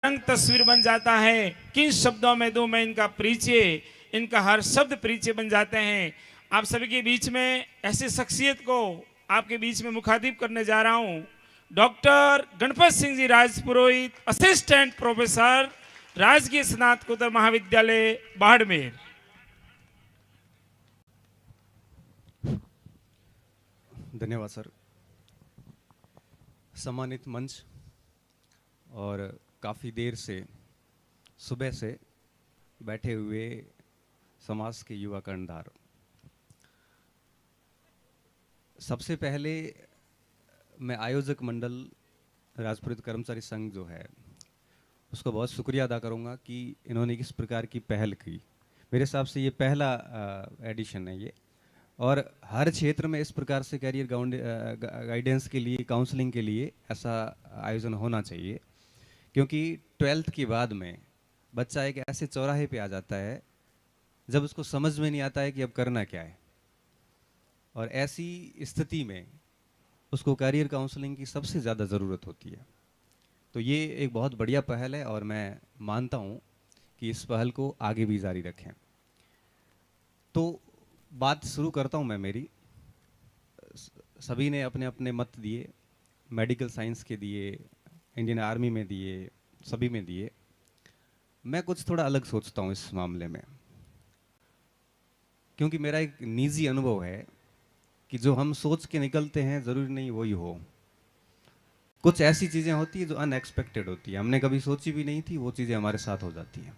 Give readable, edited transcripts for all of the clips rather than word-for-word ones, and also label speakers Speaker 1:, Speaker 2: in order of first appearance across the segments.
Speaker 1: रंग तस्वीर बन जाता है। किन शब्दों में दूं मैं इनका परिचय, इनका हर शब्द परिचय बन जाते हैं। आप सभी के बीच में ऐसी शख्सियत को आपके बीच में मुखातिब करने जा रहा हूं। डॉक्टर गणपत सिंह जी राजपुरोहित, असिस्टेंट प्रोफेसर, राजकीय स्नातकोत्तर महाविद्यालय बाड़मेर।
Speaker 2: धन्यवाद सर। सम्मानित मंच और काफ़ी देर से सुबह से बैठे हुए समाज के युवा कर्णधार, सबसे पहले मैं आयोजक मंडल राजपुरोहित कर्मचारी संघ जो है उसको बहुत शुक्रिया अदा करूंगा कि इन्होंने किस प्रकार की पहल की। मेरे हिसाब से ये पहला एडिशन है ये, और हर क्षेत्र में इस प्रकार से करियर गाइडेंस के लिए, काउंसलिंग के लिए ऐसा आयोजन होना चाहिए। क्योंकि 12th के बाद में बच्चा एक ऐसे चौराहे पे आ जाता है जब उसको समझ में नहीं आता है कि अब करना क्या है, और ऐसी स्थिति में उसको करियर काउंसलिंग की सबसे ज़्यादा ज़रूरत होती है। तो ये एक बहुत बढ़िया पहल है और मैं मानता हूँ कि इस पहल को आगे भी जारी रखें। तो बात शुरू करता हूँ मैं मेरी। सभी ने अपने अपने मत दिए, मेडिकल साइंस के दिए, इंडियन आर्मी में दिए, सभी में दिए। मैं कुछ थोड़ा अलग सोचता हूँ इस मामले में, क्योंकि मेरा एक निजी अनुभव है कि जो हम सोच के निकलते हैं ज़रूरी नहीं वही हो। कुछ ऐसी चीज़ें होती है जो अनएक्सपेक्टेड होती है, हमने कभी सोची भी नहीं थी, वो चीज़ें हमारे साथ हो जाती हैं।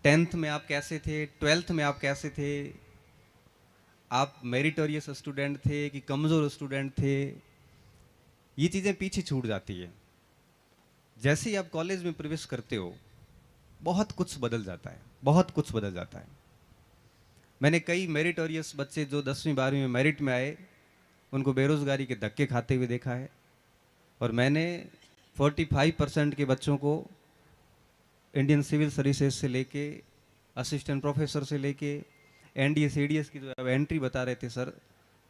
Speaker 2: 10th में आप कैसे थे, 12th में आप कैसे थे, आप मेरिटोरियस स्टूडेंट थे कि कमज़ोर स्टूडेंट थे, ये चीज़ें पीछे छूट जाती है। जैसे ही आप कॉलेज में प्रवेश करते हो बहुत कुछ बदल जाता है, बहुत कुछ बदल जाता है। मैंने कई मेरिटोरियस बच्चे जो 10वीं 12वीं में मेरिट में आए उनको बेरोज़गारी के धक्के खाते हुए देखा है, और मैंने 45% के बच्चों को इंडियन सिविल सर्विसेज से लेके असिस्टेंट प्रोफेसर से लेके एनडीए सीडीएस की जो एंट्री बता रहे थे सर,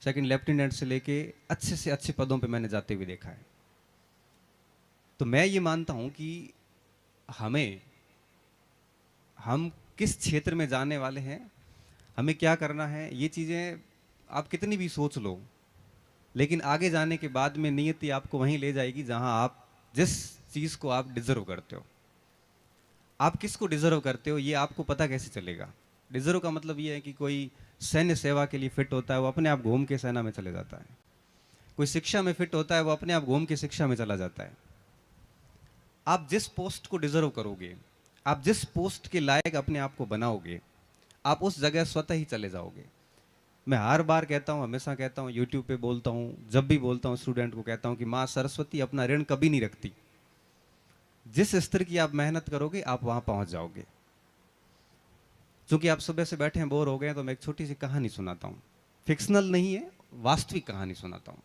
Speaker 2: सेकंड लेफ्टिनेंट से लेके अच्छे से अच्छे पदों पे मैंने जाते हुए देखा है। तो मैं ये मानता हूँ कि हम किस क्षेत्र में जाने वाले हैं, हमें क्या करना है, ये चीज़ें आप कितनी भी सोच लो, लेकिन आगे जाने के बाद में नियति आपको वहीं ले जाएगी जहां आप जिस चीज़ को आप डिजर्व करते हो। आप किसको डिजर्व करते हो ये आपको पता कैसे चलेगा? डिजर्व का मतलब ये है कि कोई सैन्य सेवा के लिए फिट होता है, वो अपने आप घूम के सेना में चले जाता है। कोई शिक्षा में फिट होता है, वो अपने आप घूम के शिक्षा में चला जाता है। आप जिस पोस्ट को डिजर्व करोगे, आप जिस पोस्ट के लायक अपने आप को बनाओगे, आप उस जगह स्वतः ही चले जाओगे। मैं हर बार कहता हूँ, हमेशा कहता हूँ, यूट्यूब पे बोलता हूँ, जब भी बोलता हूँ स्टूडेंट को कहता हूँ कि माँ सरस्वती अपना ऋण कभी नहीं रखती। जिस स्तर की आप मेहनत करोगे आप वहाँ पहुँच जाओगे। चूँकि आप सुबह से बैठे हैं, बोर हो गए, तो मैं एक छोटी सी कहानी सुनाता हूँ। फिक्शनल नहीं है, वास्तविक कहानी सुनाता हूँ।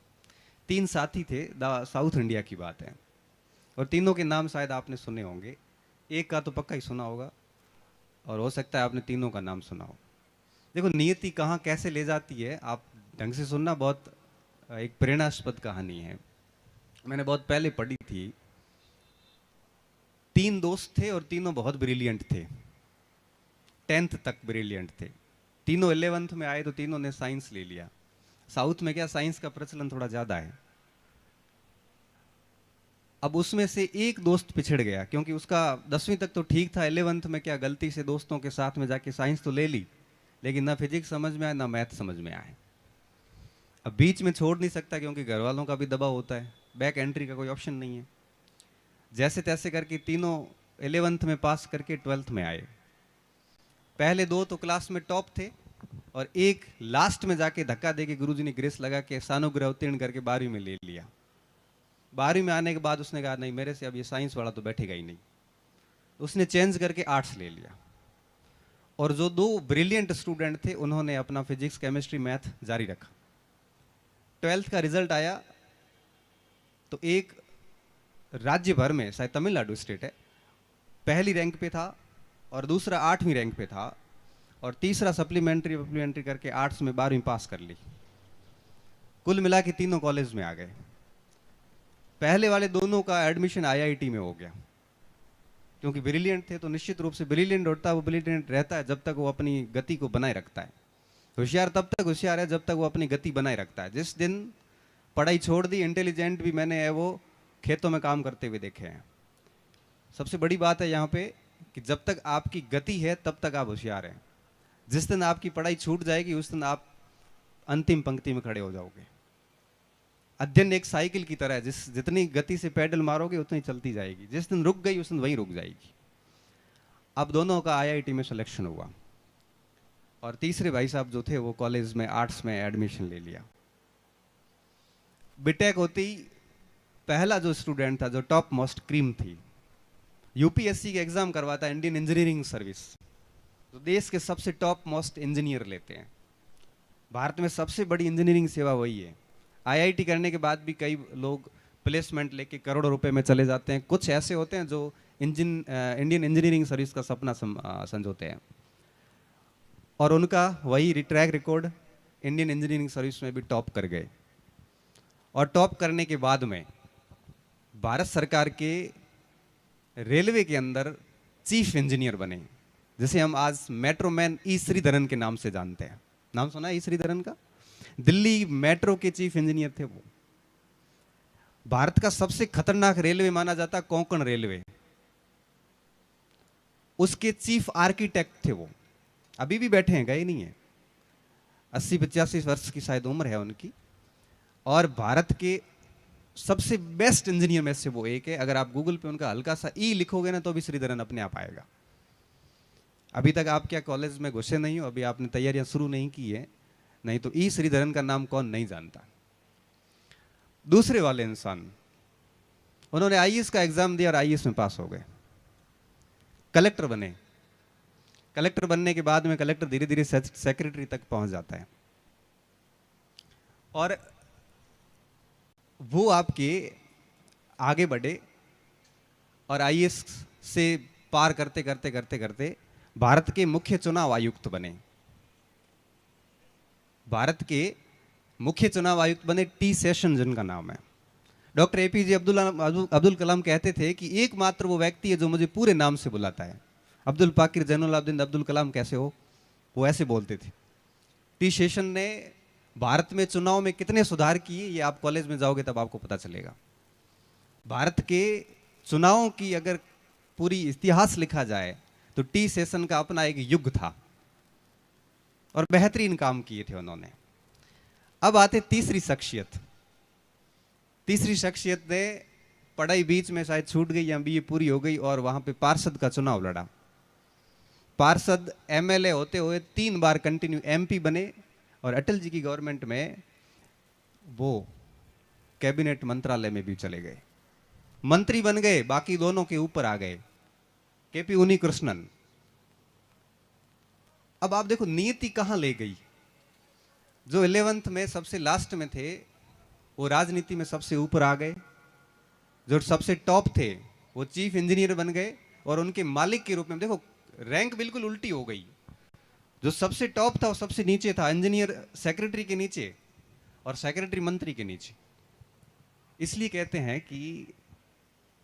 Speaker 2: 3 साथी थे, साउथ इंडिया की बात है, और तीनों के नाम शायद आपने सुने होंगे। एक का तो पक्का ही सुना होगा, और हो सकता है आपने तीनों का नाम सुना हो। देखो नियति कहाँ कैसे ले जाती है, आप ढंग से सुनना। बहुत एक प्रेरणास्पद कहानी है, मैंने बहुत पहले पढ़ी थी। 3 दोस्त थे और तीनों बहुत ब्रिलियंट थे, 10th तक ब्रिलियंट थे। तीनों 11th में आए तो तीनों ने साइंस ले लिया। साउथ में क्या साइंस का प्रचलन थोड़ा ज़्यादा है। अब उसमें से एक दोस्त पिछड़ गया, क्योंकि उसका 10वीं तक तो ठीक था, 11th में क्या गलती से दोस्तों के साथ में जाके साइंस तो ले ली, लेकिन ना फिजिक्स समझ में आए ना मैथ समझ में आए। अब बीच में छोड़ नहीं सकता, क्योंकि घर वालों का भी दबाव होता है, बैक एंट्री का कोई ऑप्शन नहीं है। जैसे तैसे करके तीनों 11th में पास करके 12th में आए। पहले 2 तो क्लास में टॉप थे, और एक लास्ट में जाके धक्का दे के गुरुजी ने ग्रेस लगा के सानुग्रह उत्तीर्ण करके 12वीं में ले लिया। 12वीं में आने के बाद उसने कहा नहीं, मेरे से अब ये साइंस वाला तो बैठेगा ही नहीं, उसने चेंज करके आर्ट्स ले लिया। और जो 2 ब्रिलियंट स्टूडेंट थे उन्होंने अपना फिजिक्स केमिस्ट्री मैथ जारी रखा। 12th का रिजल्ट आया तो एक राज्य भर में, शायद तमिलनाडु स्टेट है, पहली रैंक पे था, और दूसरा 8वीं रैंक पे था, और तीसरा सप्लीमेंट्री करके आर्ट्स में 12वीं पास कर ली। कुल मिला के तीनों कॉलेज में आ गए। पहले वाले दोनों का एडमिशन आईआईटी में हो गया, क्योंकि ब्रिलियंट थे तो निश्चित रूप से ब्रिलियंट होता है, वो ब्रिलियंट रहता है जब तक वो अपनी गति को बनाए रखता है। होशियार तब तक होशियार है जब तक वो अपनी गति बनाए रखता है। जिस दिन पढ़ाई छोड़ दी, इंटेलिजेंट भी मैंने है वो खेतों में काम करते हुए देखे हैं। सबसे बड़ी बात है यहाँ पे कि जब तक आपकी गति है तब तक आप होशियार हैं। जिस दिन आपकी पढ़ाई छूट जाएगी उस दिन आप अंतिम पंक्ति में खड़े हो जाओगे। अध्ययन एक साइकिल की तरह है, जितनी गति से पैडल मारोगे उतनी चलती जाएगी। जिस दिन रुक गई उस दिन वहीं रुक जाएगी। अब दोनों का आईआईटी में सिलेक्शन हुआ और तीसरे भाई साहब जो थे वो कॉलेज में आर्ट्स में एडमिशन ले लिया। बीटेक होती पहला जो स्टूडेंट था, जो टॉप मोस्ट क्रीम थी, यूपीएससी के एग्जाम करवाता, इंडियन इंजीनियरिंग सर्विस, तो देश के सबसे टॉप मोस्ट इंजीनियर लेते हैं। भारत में सबसे बड़ी इंजीनियरिंग सेवा वही है। आईआईटी करने के बाद भी कई लोग प्लेसमेंट लेके करोड़ों रुपए में चले जाते हैं। कुछ ऐसे होते हैं जो इंडियन इंजीनियरिंग सर्विस का सपना संजोते हैं, और उनका वही track record Indian engineering service में भी टॉप कर गए। और टॉप करने के बाद में भारत सरकार के रेलवे के अंदर चीफ इंजीनियर बने, जिसे हम आज मेट्रो मैन ई श्रीधरन के नाम से जानते हैं। नाम सुना है ई श्रीधरन का? दिल्ली मेट्रो के चीफ इंजीनियर थे वो। भारत का सबसे खतरनाक रेलवे माना जाता कोंकण रेलवे, उसके चीफ आर्किटेक्ट थे वो। अभी भी बैठे हैं, गए नहीं है। 80-85 वर्ष की शायद उम्र है उनकी। और भारत के सबसे बेस्ट इंजीनियर में से वो एक है। अगर आप गूगल पे उनका हल्का सा ई लिखोगे ना तो भी श्रीधरन अपने आप आएगा। अभी तक आप क्या कॉलेज में घुसे नहीं हो, अभी आपने तैयारियां शुरू नहीं की है, नहीं तो ई श्रीधरन का नाम कौन नहीं जानता। दूसरे वाले इंसान, उन्होंने आईएएस का एग्जाम दिया और आईएएस में पास हो गए, कलेक्टर बने। कलेक्टर बनने के बाद में कलेक्टर धीरे धीरे सेक्रेटरी तक पहुंच जाता है, और वो आपके आगे बढ़े और आईएएस से पार करते करते करते करते भारत के मुख्य चुनाव आयुक्त बने। भारत के मुख्य चुनाव आयुक्त बने टी सेशन, जिनका नाम है। डॉक्टर एपीजे अब्दुल कलाम कहते थे कि एकमात्र वो व्यक्ति है जो मुझे पूरे नाम से बुलाता है। अब्दुल पाकिर जैनुलाब्दीन अब्दुल कलाम कैसे हो, वो ऐसे बोलते थे। टी सेशन ने भारत में चुनाव में कितने सुधार किए, ये आप कॉलेज में जाओगे तब आपको पता चलेगा। भारत के चुनावों की अगर पूरी इतिहास लिखा जाए तो टी सेशन का अपना एक युग था और बेहतरीन काम किए थे उन्होंने। अब आते तीसरी शख्सियत। तीसरी शख्सियत ने पढ़ाई बीच में शायद छूट गई या बीए पूरी हो गई और वहां पे पार्षद का चुनाव लड़ा। पार्षद एमएलए होते हुए 3 बार कंटिन्यू एमपी बने और अटल जी की गवर्नमेंट में वो कैबिनेट मंत्रालय में भी चले गए, मंत्री बन गए, बाकी दोनों के ऊपर आ गए, केपी उन्नीकृष्णन। अब आप देखो नियति कहां ले गई। जो 11th में सबसे लास्ट में थे वो राजनीति में सबसे ऊपर आ गए। जो सबसे टॉप थे वो चीफ इंजीनियर बन गए और उनके मालिक के रूप में देखो रैंक बिल्कुल उल्टी हो गई। जो सबसे टॉप था वो सबसे नीचे था, इंजीनियर सेक्रेटरी के नीचे और सेक्रेटरी मंत्री के नीचे। इसलिए कहते हैं कि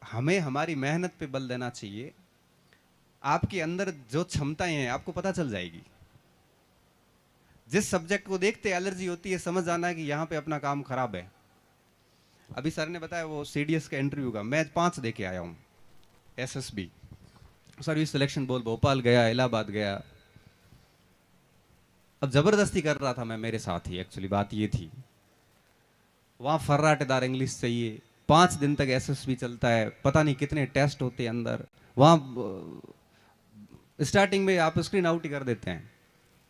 Speaker 2: हमें हमारी मेहनत पे बल देना चाहिए। आपके अंदर जो क्षमताएं हैं आपको पता चल जाएगी। जिस सब्जेक्ट को देखते एलर्जी होती है, समझ आना कि यहाँ पे अपना काम खराब है। अभी सर ने बताया वो सीडीएस का इंटरव्यू का, मैं 5 दे के आया हूँ। SSB service selection board, Bhopal गया, इलाहाबाद गया। अब जबरदस्ती कर रहा था मैं, मेरे साथ ही एक्चुअली बात ये थी। वहाँ फर्राटेदार इंग्लिश चाहिए, 5 दिन तक एसएसबी चलता है, पता नहीं कितने टेस्ट होते हैं अंदर। वहाँ स्टार्टिंग में आप स्क्रीन आउट ही कर देते हैं।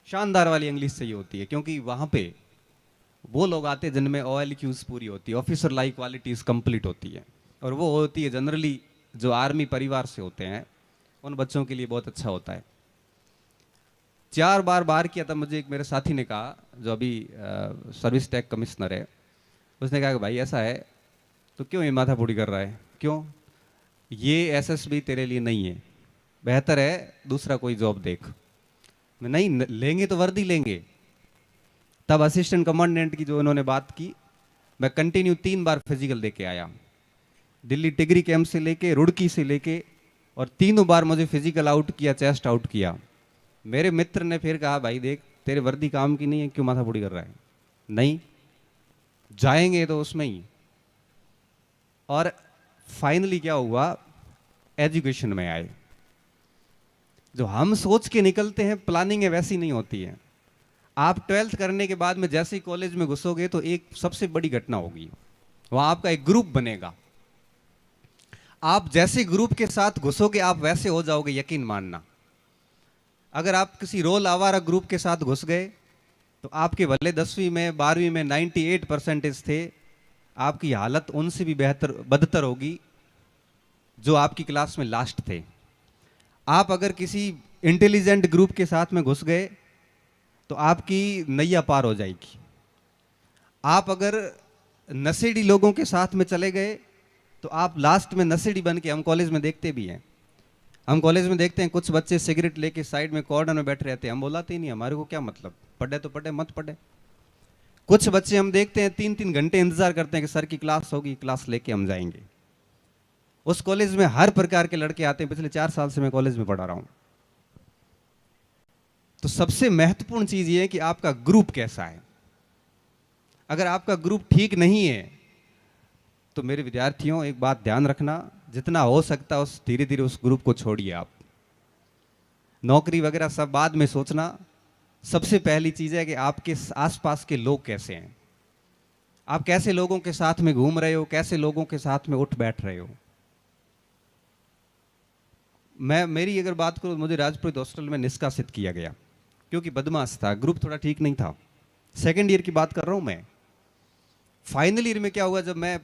Speaker 2: शानदार वाली इंग्लिश चाहिए होती है, क्योंकि वहाँ पे वो लोग आते हैं जिनमें OLQs पूरी होती है, ऑफिसर लाइक क्वालिटीज कंप्लीट होती है, और वो होती है जनरली जो आर्मी परिवार से होते हैं उन बच्चों के लिए बहुत अच्छा होता है। 4 बार बाहर किया था मुझे। एक मेरे साथी ने कहा जो अभी सर्विस टैक्स कमिश्नर है, उसने कहा कि भाई ऐसा है तो क्यों ये माथाफोड़ी कर रहा है, क्यों, ये एसएसबी तेरे लिए नहीं है, बेहतर है दूसरा कोई जॉब देख। नहीं लेंगे तो वर्दी लेंगे। तब असिस्टेंट कमांडेंट की जो उन्होंने बात की, मैं कंटिन्यू 3 बार फिजिकल दे के आया। दिल्ली टिगरी कैंप से लेके, रुड़की से लेके, और तीनों बार मुझे फिजिकल आउट किया, चेस्ट आउट किया। मेरे मित्र ने फिर कहा, भाई देख तेरे वर्दी काम की नहीं है, क्यों माथा फोड़ी कर रहा है? नहीं, जाएंगे तो उसमें ही। और फाइनली क्या हुआ, एजुकेशन में आए। जो हम सोच के निकलते हैं, प्लानिंग है वैसी नहीं होती है। आप 12th करने के बाद में जैसे ही कॉलेज में घुसोगे तो एक सबसे बड़ी घटना होगी, वहां आपका एक ग्रुप बनेगा। आप जैसे ग्रुप के साथ घुसोगे आप वैसे हो जाओगे, यकीन मानना। अगर आप किसी रोल आवारा ग्रुप के साथ घुस गए तो आपके भले 10वीं में 12वीं में 98% थे, आपकी हालत उनसे भी बेहतर बदतर होगी जो आपकी क्लास में लास्ट थे। आप अगर किसी इंटेलिजेंट ग्रुप के साथ में घुस गए तो आपकी नैया पार हो जाएगी। आप अगर नशेड़ी लोगों के साथ में चले गए तो आप लास्ट में नशेड़ी बन के, हम कॉलेज में देखते भी हैं, हम कॉलेज में देखते हैं कुछ बच्चे सिगरेट लेके साइड में कॉर्नर में बैठे रहते हैं, हम बुलाते ही नहीं, हमारे को क्या मतलब, पढ़े तो पढ़े, मत पढ़े। कुछ बच्चे हम देखते हैं 3-3 घंटे इंतजार करते हैं कि सर की क्लास होगी, क्लास लेके हम जाएंगे। उस कॉलेज में हर प्रकार के लड़के आते हैं, पिछले 4 साल से मैं कॉलेज में पढ़ा रहा हूं। तो सबसे महत्वपूर्ण चीज ये है कि आपका ग्रुप कैसा है। अगर आपका ग्रुप ठीक नहीं है तो मेरे विद्यार्थियों एक बात ध्यान रखना, जितना हो सकता है उस धीरे धीरे उस ग्रुप को छोड़िए। आप नौकरी वगैरह सब बाद में सोचना, सबसे पहली चीज है कि आपके आसपास के लोग कैसे हैं, आप कैसे लोगों के साथ में घूम रहे हो, कैसे लोगों के साथ में उठ बैठ रहे हो। मेरी अगर बात करूं, मुझे राजपुरोहित हॉस्टल में निष्कासित किया गया क्योंकि बदमाश था, ग्रुप थोड़ा ठीक नहीं था। सेकेंड ईयर की बात कर रहा हूं मैं। फाइनल ईयर में क्या हुआ, जब मैं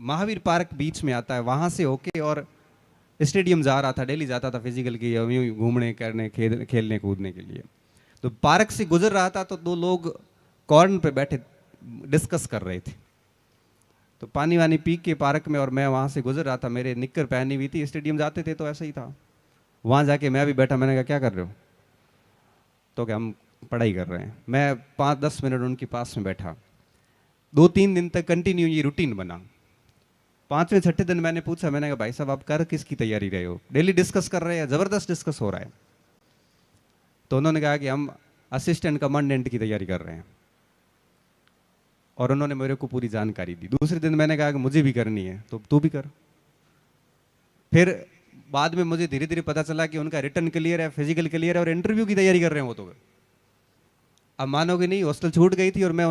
Speaker 2: महावीर पार्क बीच में आता है वहां से होके और स्टेडियम जा रहा था, डेली जाता था फिजिकल की घूमने करने खेलने कूदने के लिए। तो पार्क से गुजर रहा था तो 2 लोग कॉर्नर पे बैठे डिस्कस कर रहे थे। तो पानी वानी पी के पार्क में, और मैं वहां से गुजर रहा था, मेरे निक्कर पहनी हुई थी, स्टेडियम जाते थे तो ऐसा ही था। वहां जाके मैं भी बैठा, मैंने कहा क्या कर रहे हो? तो क्या हम पढ़ाई कर रहे हैं। मैं 5-10 मिनट उनके पास में बैठा। 2-3 दिन तक कंटिन्यू ये रूटीन बना। 5वें-6ठे दिन मैंने पूछा, मैंने कहा भाई साहब आप कर किसकी तैयारी रहे हो? डेली डिस्कस कर रहे हैं, जबरदस्त डिस्कस हो रहा है। तो उन्होंने कहा कि हम असिस्टेंट कमांडेंट की तैयारी कर रहे हैं, और उन्होंने मेरे को पूरी जानकारी दी। दूसरे दिन मैंने कहा कि मुझे भी करनी है, तो तू भी कर। फिर बाद में मुझे धीरे धीरे पता चला कि उनका रिटर्न क्लियर है, फिजिकल क्लियर है, और इंटरव्यू की तैयारी कर रहे हैं वो तो। अब मानोगे नहीं, हॉस्टल छूट गई थी और मैं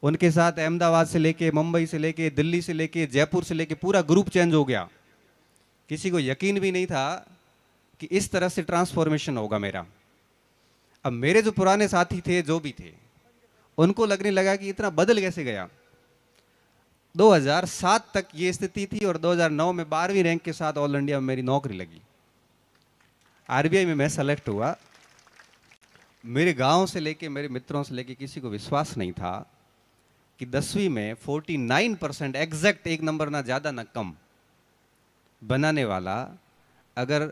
Speaker 2: उनके साथ अहमदाबाद से लेके, मुंबई से लेके, दिल्ली से लेके, जयपुर से लेके पूरा ग्रुप चेंज हो गया। किसी को यकीन भी नहीं था कि इस तरह से ट्रांसफॉर्मेशन होगा मेरा। अब मेरे जो पुराने साथी थे, जो भी थे, उनको लगने लगा कि इतना बदल कैसे गया। 2007 तक ये स्थिति थी और 2009 में 12वीं रैंक के साथ ऑल इंडिया में मेरी नौकरी लगी। आरबीआई में मैं सेलेक्ट हुआ। मेरे गांव से लेके, मेरे मित्रों से लेके किसी को विश्वास नहीं था कि 10वीं में 49% एग्जैक्ट, एक नंबर ना ज्यादा ना कम बनाने वाला, अगर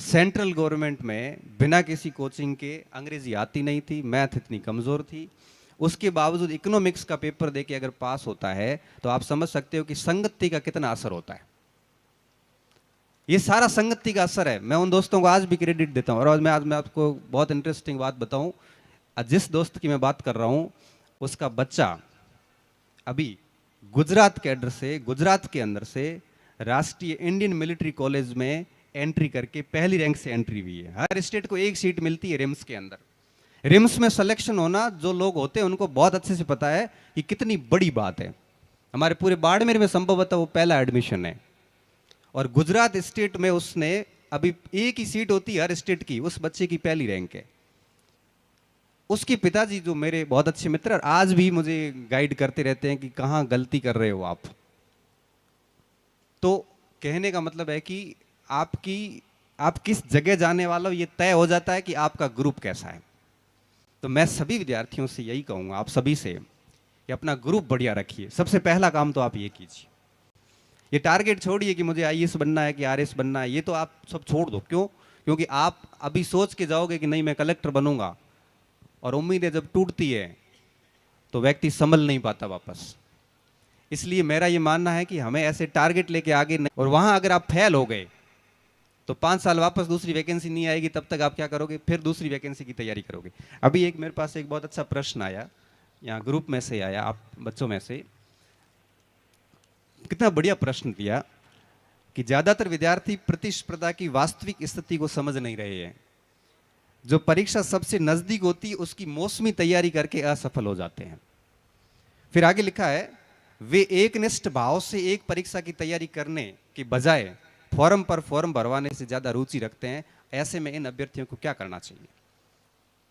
Speaker 2: सेंट्रल गवर्नमेंट में बिना किसी कोचिंग के, अंग्रेजी आती नहीं थी, मैथ इतनी कमजोर थी, उसके बावजूद इकोनॉमिक्स का पेपर देके अगर पास होता है तो आप समझ सकते हो कि संगति का कितना असर होता है। ये सारा संगति का असर है। मैं उन दोस्तों को आज भी क्रेडिट देता हूं। और आज मैं आपको बहुत इंटरेस्टिंग बात बताऊं, जिस दोस्त की मैं बात कर रहा हूं उसका बच्चा अभी गुजरात कैडर से, गुजरात के अंदर से राष्ट्रीय इंडियन मिलिट्री कॉलेज में एंट्री करके पहली रैंक से एंट्री हुई है। हर स्टेट को एक सीट मिलती है रिम्स के अंदर। रिम्स में सिलेक्शन होना, जो लोग होते हैं उनको बहुत अच्छे से पता है कि कितनी बड़ी बात है। हमारे पूरे बाड़मेर में संभवतः वो पहला एडमिशन है, और गुजरात स्टेट में उसने, अभी एक ही सीट होती है हर स्टेट की, उस बच्चे की पहली रैंक है। उसके पिताजी जो मेरे बहुत अच्छे मित्र, और आज भी मुझे गाइड करते रहते हैं कि कहाँ गलती कर रहे हो आप। तो कहने का मतलब है कि आप किस जगह जाने वाले हो ये तय हो जाता है कि आपका ग्रुप कैसा है। तो मैं सभी विद्यार्थियों से यही कहूंगा, आप सभी से, कि अपना ग्रुप बढ़िया रखिए। सबसे पहला काम तो आप ये कीजिए। ये टारगेट छोड़िए कि मुझे आईएएस बनना है कि आरएस बनना है, ये तो आप सब छोड़ दो। क्यों? क्योंकि आप अभी सोच के जाओगे कि नहीं मैं कलेक्टर बनूंगा, और उम्मीदें जब टूटती है तो व्यक्ति संभल नहीं पाता वापस। इसलिए मेरा ये मानना है कि हमें ऐसे टारगेट लेके आगे नहीं, और वहां अगर आप फेल हो गए तो 5 साल वापस दूसरी वैकेंसी नहीं आएगी, तब तक आप क्या करोगे, फिर दूसरी वैकेंसी की तैयारी करोगे। अभी एक मेरे पास एक बहुत अच्छा प्रश्न आया, यहाँ ग्रुप में से आया, आप बच्चों में से, कितना बढ़िया प्रश्न दिया कि ज्यादातर विद्यार्थी प्रतिस्पर्धा की वास्तविक स्थिति को समझ नहीं रहे हैं। जो परीक्षा सबसे नजदीक होती है उसकी मौसमी तैयारी करके असफल हो जाते हैं। फिर आगे लिखा है, वे एकनिष्ठ भाव से एक परीक्षा की तैयारी करने के बजाय फॉर्म पर फॉर्म भरवाने से ज्यादा रुचि रखते हैं। ऐसे में इन अभ्यर्थियों को क्या करना चाहिए?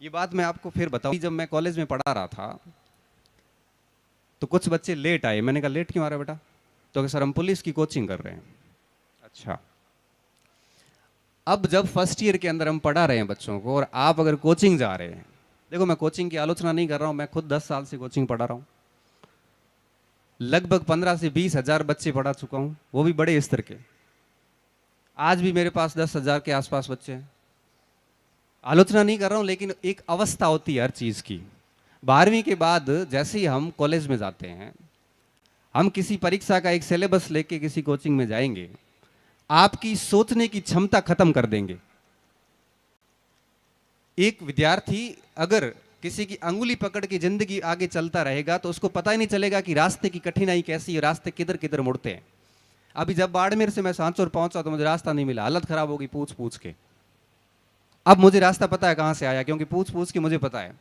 Speaker 2: ये बात मैं आपको फिर बताऊं। जब मैं कॉलेज में पढ़ा रहा था तो कुछ बच्चे लेट आए। मैंने कहा लेट क्यों आ रहा बेटा? तो सर हम पुलिस की कोचिंग कर रहे हैं। अच्छा, अब जब फर्स्ट ईयर के अंदर हम पढ़ा रहे हैं बच्चों को, और आप अगर कोचिंग जा रहे हैं, देखो मैं कोचिंग की आलोचना नहीं कर रहा हूं, मैं खुद 10 साल से कोचिंग पढ़ा रहा हूं, लगभग 15 से 20 हजार बच्चे पढ़ा चुका हूं, वो भी बड़े स्तर के। आज भी मेरे पास 10,000 के आसपास बच्चे हैं। आलोचना नहीं कर रहा हूं, लेकिन एक अवस्था होती है हर चीज की। 12वीं के बाद जैसे ही हम कॉलेज में जाते हैं, हम किसी परीक्षा का एक सिलेबस लेके किसी कोचिंग में जाएंगे, आपकी सोचने की क्षमता खत्म कर देंगे। एक विद्यार्थी अगर किसी की अंगुली पकड़ के जिंदगी आगे चलता रहेगा तो उसको पता ही नहीं चलेगा कि रास्ते की कठिनाई कैसी है, रास्ते किधर किधर मुड़ते हैं। अभी जब बाड़मेर से मैं सांचौर पहुंचा तो मुझे रास्ता नहीं मिला, हालत खराब हो गई पूछ पूछ के। अब मुझे रास्ता पता है कहां से आया, क्योंकि पूछ पूछ के मुझे पता है।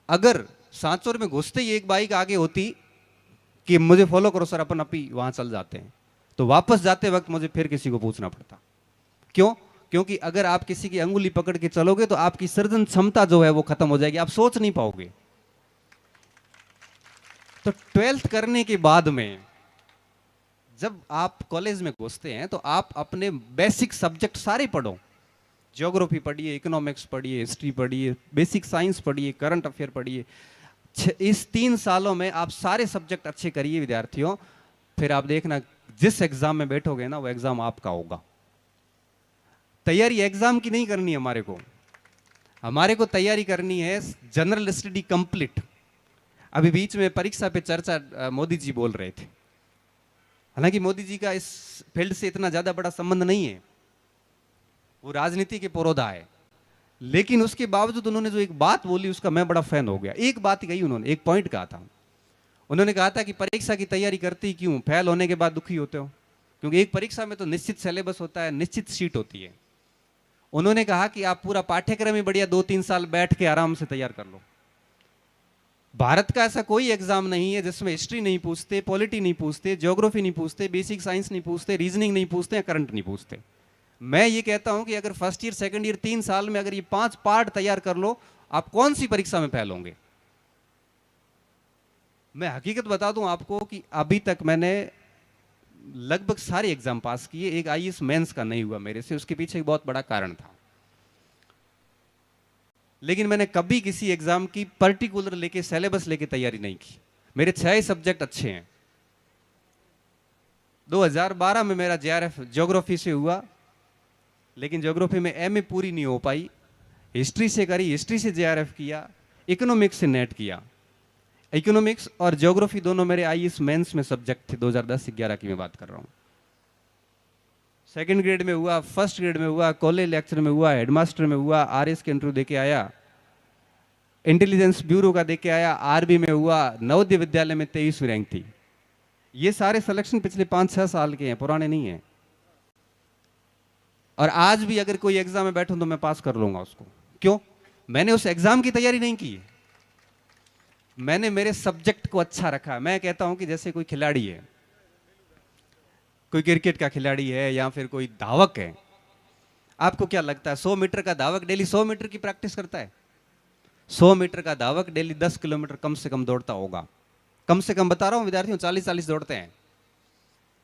Speaker 2: अगर सांचौर में घुसते ही एक बाइक आगे होती कि मुझे फॉलो करो सर, अपन अपी वहां चल जाते हैं, तो वापस जाते वक्त मुझे फिर किसी को पूछना पड़ता। क्यों? क्योंकि अगर आप किसी की अंगुली पकड़ के चलोगे तो आपकी सर्जन क्षमता जो है वो खत्म हो जाएगी, आप सोच नहीं पाओगे। तो 12th करने के बाद में जब आप कॉलेज में घुसते हैं तो आप अपने बेसिक सब्जेक्ट सारे पढ़ो। ज्योग्राफी पढ़िए, इकोनॉमिक्स पढ़िए, हिस्ट्री पढ़िए, बेसिक साइंस पढ़िए, करंट अफेयर पढ़िए। इस 3 सालों में आप सारे सब्जेक्ट अच्छे करिए विद्यार्थियों, फिर आप देखना जिस एग्जाम में बैठोगे ना वो एग्जाम आपका होगा। तैयारी एग्जाम की नहीं करनी हमारे को तैयारी करनी है जनरल स्टडी कंप्लीट। अभी बीच में परीक्षा पे चर्चा मोदी जी बोल रहे थे, हालांकि मोदी जी का इस फील्ड से इतना ज्यादा बड़ा संबंध नहीं है, वो राजनीति के पुरोधा है, लेकिन उसके बावजूद उन्होंने जो एक बात बोली उसका मैं बड़ा फैन हो गया। एक बात कही उन्होंने, एक पॉइंट कहा था। उन्होंने कहा था कि परीक्षा की तैयारी करते ही क्यों, फेल होने के बाद दुखी होते हो? क्योंकि एक परीक्षा में तो निश्चित सिलेबस होता है, निश्चित सीट होती है। उन्होंने कहा कि आप पूरा पाठ्यक्रम ही बढ़िया 2-3 साल बैठ के आराम से तैयार कर लो। भारत का ऐसा कोई एग्जाम नहीं है जिसमें हिस्ट्री नहीं पूछते, पॉलिटी नहीं पूछते, ज्योग्राफी नहीं पूछते, बेसिक साइंस नहीं पूछते, रीजनिंग नहीं पूछते, या करंट नहीं पूछते। मैं ये कहता हूं कि अगर फर्स्ट ईयर सेकंड ईयर 3 साल में अगर ये 5 पार्ट तैयार कर लो, आप कौन सी परीक्षा में फेल होंगे? मैं हकीकत बता दूं आपको कि अभी तक मैंने लगभग सारे एग्जाम पास किए, एक आईएएस मेंस का नहीं हुआ मेरे से। उसके पीछे एक बहुत बड़ा कारण था, लेकिन मैंने कभी किसी एग्जाम की पर्टिकुलर लेके सिलेबस लेके तैयारी नहीं की। मेरे 6 सब्जेक्ट अच्छे हैं। 2012 में मेरा जेआरएफ ज्योग्राफी से हुआ, लेकिन ज्योग्राफी में एमए पूरी नहीं हो पाई। हिस्ट्री से करी, हिस्ट्री से जेआरएफ किया, इकोनॉमिक्स से नेट किया। इकोनॉमिक्स और ज्योग्राफी दोनों मेरे आईएएस मेंस में सब्जेक्ट थे। 2010-11 की मैं बात कर रहा हूं। सेकंड ग्रेड में हुआ, फर्स्ट ग्रेड में हुआ, कॉलेज लेक्चर में हुआ, हेडमास्टर में हुआ, आरएस के इंटरव्यू देके आया, इंटेलिजेंस ब्यूरो का देके आया, आरबी में हुआ, नवोदय विद्यालय में 23वीं रैंक थी। ये सारे सिलेक्शन पिछले 5-6 साल के हैं, पुराने नहीं हैं। और आज भी अगर कोई एग्जाम में बैठूं तो मैं पास कर लूंगा उसको। क्यों? मैंने उस एग्जाम की तैयारी नहीं की, मैंने मेरे सब्जेक्ट को अच्छा रखा। मैं कहता हूं कि जैसे कोई खिलाड़ी है, कोई क्रिकेट का खिलाड़ी है या फिर कोई धावक है, आपको क्या लगता है 100 मीटर का धावक डेली 100 मीटर की प्रैक्टिस करता है? 100 मीटर का धावक डेली 10 किलोमीटर कम से कम दौड़ता होगा। कम से कम बता रहा हूं विद्यार्थियों, 40-40 दौड़ते हैं,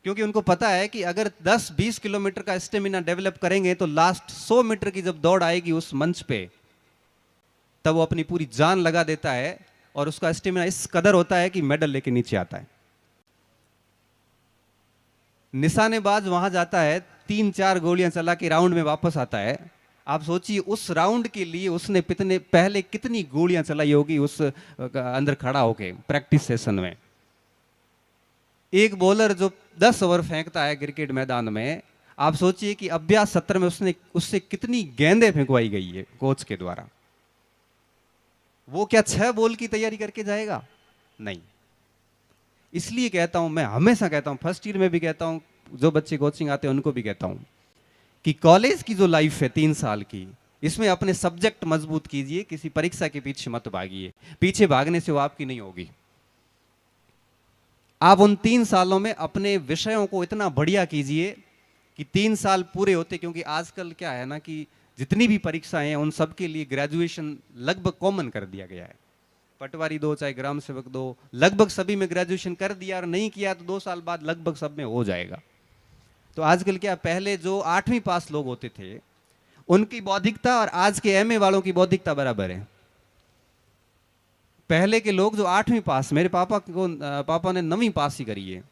Speaker 2: क्योंकि उनको पता है कि अगर 10-20 किलोमीटर का स्टेमिना डेवलप करेंगे तो लास्ट 100 मीटर की जब दौड़ आएगी उस मंच पे, तब वो अपनी पूरी जान लगा देता है और उसका स्टेमिना इस कदर होता है कि मेडल लेके नीचे आता है। निशानेबाज वहां जाता है, 3-4 गोलियां चला के राउंड में वापस आता है। आप सोचिए उस राउंड के लिए उसने पहले कितनी गोलियां चलाई होगी उस अंदर खड़ा होके प्रैक्टिस सेशन में। एक बॉलर जो 10 ओवर फेंकता है क्रिकेट मैदान में, आप सोचिए कि अभ्यास सत्र में उससे कितनी गेंदें फेंकवाई गई है कोच के द्वारा। वो क्या 6 बॉल की तैयारी करके जाएगा? नहीं। इसलिए कहता हूं, मैं हमेशा कहता हूं, फर्स्ट ईयर में भी कहता हूं, जो बच्चे कोचिंग आते हैं उनको भी कहता हूं कि कॉलेज की जो लाइफ है 3 साल की, इसमें अपने सब्जेक्ट मजबूत कीजिए, किसी परीक्षा के पीछे मत भागिए। पीछे भागने से वो आपकी नहीं होगी। आप उन 3 सालों में अपने विषयों को इतना बढ़िया कीजिए कि 3 साल पूरे होते, क्योंकि आजकल क्या है ना कि जितनी भी परीक्षाएं हैं उन सब के लिए ग्रेजुएशन लगभग कॉमन कर दिया गया है। पटवारी दो चाहे ग्राम सेवक दो, लगभग सभी में ग्रेजुएशन कर दिया, और नहीं किया तो 2 साल बाद लगभग सब में हो जाएगा। तो आजकल क्या, पहले जो 8वीं पास लोग होते थे उनकी बौद्धिकता और आज के एमए वालों की बौद्धिकता बराबर है। पहले के लोग जो 8वीं पास, मेरे पापा ने 9वीं पास ही करी है,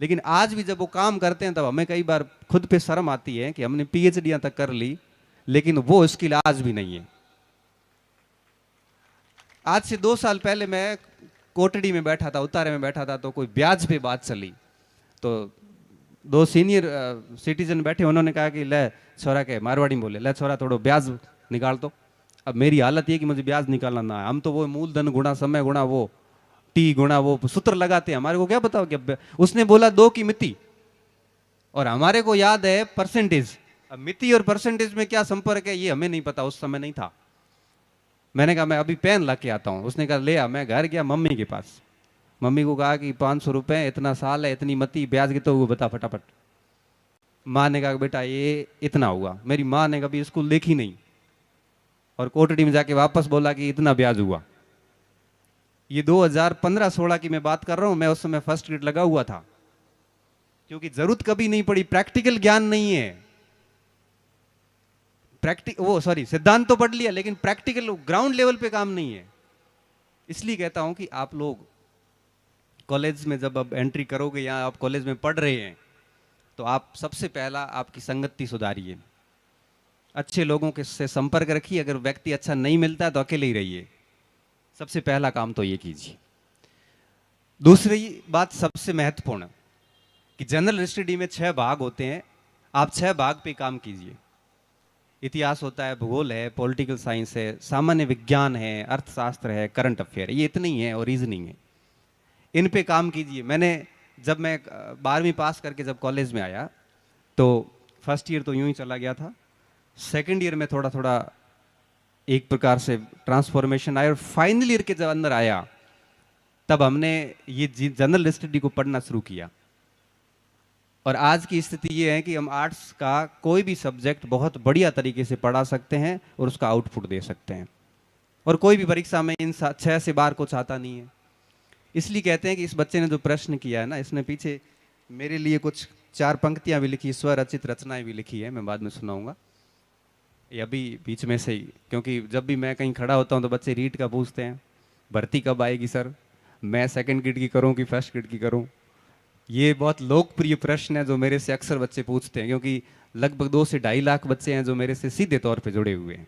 Speaker 2: लेकिन आज भी जब वो काम करते हैं तब हमें कई बार खुद पे शर्म आती है कि हमने पीएचडी तक कर ली, लेकिन वो स्किल आज भी नहीं है। आज से 2 साल पहले मैं कोटड़ी में बैठा था, उतारे में बैठा था, तो कोई ब्याज पे बात चली, तो 2 सीनियर सिटीजन बैठे, उन्होंने कहा कि ले छोरा, के मारवाड़ी में बोले, ले छोरा थोड़ा ब्याज निकाल। तो अब मेरी हालत ये कि मुझे ब्याज निकालना ना है, हम तो वो मूलधन गुणा समय गुणा वो टी गुणा वो सूत्र लगाते हैं, हमारे को क्या बताओ क्या। उसने बोला 2 की मिति, और हमारे को याद है परसेंटेज। अब मिति और परसेंटेज में क्या संपर्क है ये हमें नहीं पता, उस समय नहीं था। मैंने कहा मैं अभी पेन ला के आता हूँ। उसने कहा ले आ। मैं घर गया मम्मी के पास, मम्मी को कहा कि 500 रुपए, इतना साल है, इतनी मती, ब्याज कितना हुआ बता फटाफट। माँ ने कहा बेटा ये इतना हुआ। मेरी माँ ने कभी स्कूल देखी नहीं, और कोटड़ी में जाके वापस बोला कि इतना ब्याज हुआ। ये 2015-16 की मैं बात कर रहा हूँ, मैं उस समय फर्स्ट ग्रेड लगा हुआ था, क्योंकि जरूरत कभी नहीं पड़ी, प्रैक्टिकल ज्ञान नहीं है। सिद्धांत तो पढ़ लिया, लेकिन प्रैक्टिकल ग्राउंड लेवल पे काम नहीं है। इसलिए कहता हूं कि आप लोग कॉलेज में जब अब एंट्री करोगे या आप कॉलेज में पढ़ रहे हैं, तो आप सबसे पहला आपकी संगति सुधारिए, अच्छे लोगों के से संपर्क रखिए। अगर व्यक्ति अच्छा नहीं मिलता है तो अकेले ही रहिए, सबसे पहला काम तो ये कीजिए। दूसरी बात सबसे महत्वपूर्ण कि जनरल स्टडी में 6 भाग होते हैं, आप 6 भाग पे काम कीजिए। इतिहास होता है, भूगोल है, पॉलिटिकल साइंस है, सामान्य विज्ञान है, अर्थशास्त्र है, करंट अफेयर है, ये इतने ही है, और रीजनिंग है। इन पे काम कीजिए। जब मैं 12वीं पास करके जब कॉलेज में आया, तो फर्स्ट ईयर तो यूं ही चला गया था, सेकंड ईयर में थोड़ा थोड़ा एक प्रकार से ट्रांसफॉर्मेशन आया, और फाइनल ईयर के जब अंदर आया तब हमने ये जनरल स्टडी को पढ़ना शुरू किया। और आज की स्थिति ये है कि हम आर्ट्स का कोई भी सब्जेक्ट बहुत बढ़िया तरीके से पढ़ा सकते हैं और उसका आउटपुट दे सकते हैं, और कोई भी परीक्षा में इन 6 से बाहर कुछ आता नहीं है। इसलिए कहते हैं कि इस बच्चे ने जो प्रश्न किया है ना, इसने पीछे मेरे लिए कुछ 4 पंक्तियां भी लिखी, स्वरचित रचनाएं भी लिखी है, मैं बाद में सुनाऊंगा। ये अभी बीच में से ही, क्योंकि जब भी मैं कहीं खड़ा होता हूं तो बच्चे रीट का पूछते हैं, भर्ती कब आएगी सर, मैं सेकंड ग्रेड की करूं कि फर्स्ट ग्रेड की करूं। ये बहुत लोकप्रिय प्रश्न है जो मेरे से अक्सर बच्चे पूछते हैं, क्योंकि लगभग 2 से 2.5 लाख बच्चे हैं जो मेरे से सीधे तौर पे जुड़े हुए हैं,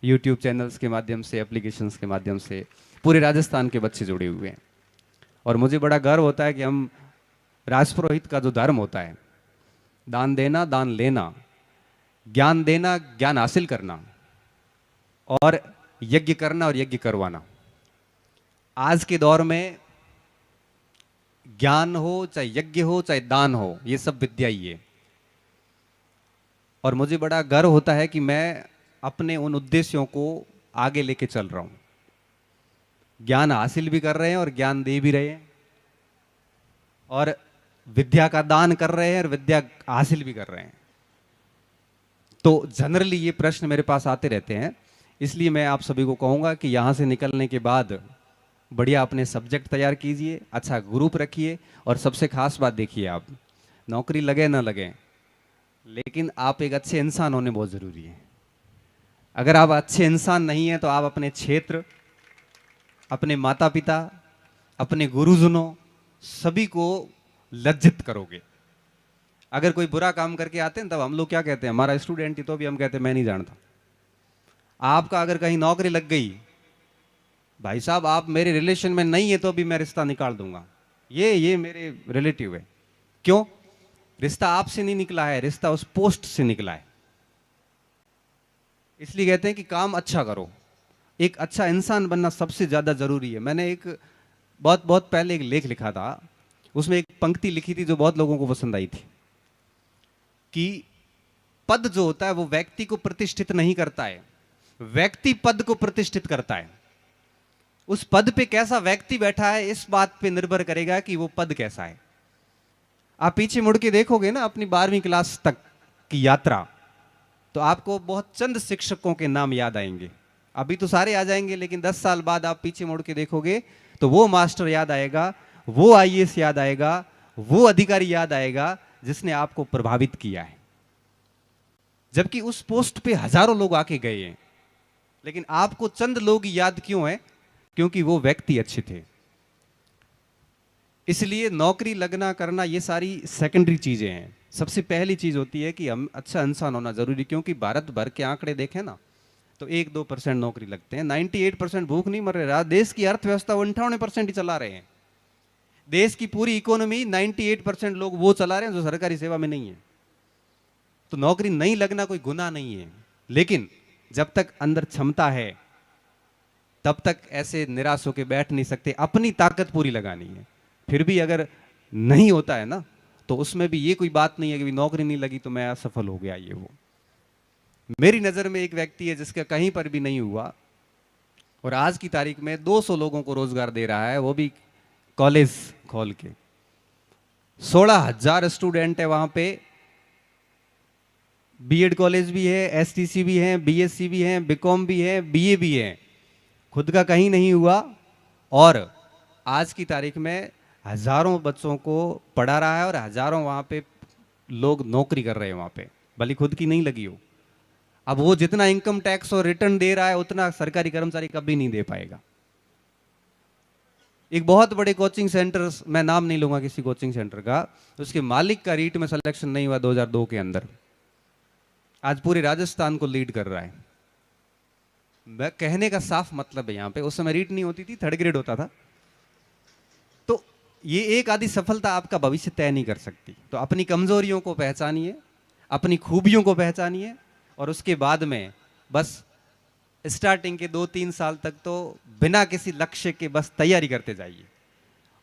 Speaker 2: यूट्यूब चैनल्स के माध्यम से, एप्लीकेशंस के माध्यम से। पूरे राजस्थान के बच्चे जुड़े हुए हैं, और मुझे बड़ा गर्व होता है कि हम राजपुरोहित का जो धर्म होता है, दान देना, दान लेना, ज्ञान देना, ज्ञान हासिल करना, और यज्ञ करना और यज्ञ करवाना। आज के दौर में ज्ञान हो, चाहे यज्ञ हो, चाहे दान हो, ये सब विद्या ही है। और मुझे बड़ा गर्व होता है कि मैं अपने उन उद्देश्यों को आगे लेके चल रहा हूं। ज्ञान हासिल भी कर रहे हैं और ज्ञान दे भी रहे हैं, और विद्या का दान कर रहे हैं और विद्या हासिल भी कर रहे हैं। तो जनरली ये प्रश्न मेरे पास आते रहते हैं, इसलिए मैं आप सभी को कहूंगा कि यहां से निकलने के बाद बढ़िया अपने सब्जेक्ट तैयार कीजिए, अच्छा ग्रुप रखिए, और सबसे खास बात देखिए, आप नौकरी लगे ना लगे, लेकिन आप एक अच्छे इंसान होने बहुत ज़रूरी है। अगर आप अच्छे इंसान नहीं हैं तो आप अपने क्षेत्र, अपने माता पिता, अपने गुरुजनों, सभी को लज्जित करोगे। अगर कोई बुरा काम करके आते हैं तब हम लोग क्या कहते हैं, हमारा स्टूडेंट ही, तो भी हम कहते हैं मैं नहीं जानता। आपका अगर कहीं नौकरी लग गई, भाई साहब आप मेरे रिलेशन में नहीं है तो भी मैं रिश्ता निकाल दूंगा, ये मेरे रिलेटिव है। क्यों? रिश्ता आपसे नहीं निकला है, रिश्ता उस पोस्ट से निकला है। इसलिए कहते हैं कि काम अच्छा करो। एक अच्छा इंसान बनना सबसे ज्यादा जरूरी है। मैंने एक बहुत बहुत पहले एक लेख लिखा था, उसमें एक पंक्ति लिखी थी जो बहुत लोगों को पसंद आई थी कि पद जो होता है वो व्यक्ति को प्रतिष्ठित नहीं करता है, व्यक्ति पद को प्रतिष्ठित करता है। उस पद पे कैसा व्यक्ति बैठा है इस बात पे निर्भर करेगा कि वो पद कैसा है। आप पीछे मुड़ के देखोगे ना अपनी 12वीं क्लास तक की यात्रा, तो आपको बहुत चंद शिक्षकों के नाम याद आएंगे। अभी तो सारे आ जाएंगे, लेकिन 10 साल बाद आप पीछे मुड़ के देखोगे तो वो मास्टर याद आएगा, वो आईएएस याद आएगा, वो अधिकारी याद आएगा जिसने आपको प्रभावित किया है। जबकि उस पोस्ट पे हजारों लोग आके गए हैं, लेकिन आपको चंद लोग याद क्यों है? क्योंकि वो व्यक्ति अच्छे थे। इसलिए नौकरी लगना करना ये सारी सेकेंडरी चीजें हैं। सबसे पहली चीज होती है कि हम अच्छा इंसान होना जरूरी। क्योंकि भारत भर के आंकड़े देखें ना तो 1-2% नौकरी लगते हैं, 98% भूख नहीं मर रहा। देश की अर्थव्यवस्था 58% ही चला रहे हैं। देश की पूरी इकोनॉमी 98% लोग वो चला रहे हैं जो सरकारी सेवा में नहीं है। तो नौकरी नहीं लगना कोई गुनाह नहीं है, लेकिन जब तक अंदर क्षमता है तब तक ऐसे निराश होकर बैठ नहीं सकते। अपनी ताकत पूरी लगानी है। फिर भी अगर नहीं होता है ना तो उसमें भी ये कोई बात नहीं है कि नौकरी नहीं लगी तो मैं असफल हो गया। ये वो मेरी नजर में एक व्यक्ति है जिसका कहीं पर भी नहीं हुआ और आज की तारीख में 200 लोगों को रोजगार दे रहा है, वो भी कॉलेज खोल के। 16,000 स्टूडेंट है वहां पे। बीएड कॉलेज भी है, एसटीसी भी है, बीएससी भी है, बीकॉम भी है, बीए भी है। खुद का कहीं नहीं हुआ और आज की तारीख में हजारों बच्चों को पढ़ा रहा है और हजारों वहां पे लोग नौकरी कर रहे हैं वहां पे, भले खुद की नहीं लगी हो। अब वो जितना इनकम टैक्स और रिटर्न दे रहा है उतना सरकारी कर्मचारी कभी नहीं दे पाएगा। एक बहुत बड़े कोचिंग सेंटर, मैं नाम नहीं लूंगा किसी कोचिंग सेंटर का, उसके मालिक का रीट में सिलेक्शन नहीं हुआ 2002 के अंदर। आज पूरे राजस्थान को लीड कर रहा है। मैं कहने का साफ मतलब है, यहां पे उस समय रीट नहीं होती थी, 3rd ग्रेड होता था। तो ये एक आधी सफलता आपका भविष्य तय नहीं कर सकती। तो अपनी कमजोरियों को पहचानिए, अपनी खूबियों को पहचानिए और उसके बाद में बस स्टार्टिंग के 2-3 साल तक तो बिना किसी लक्ष्य के बस तैयारी करते जाइए।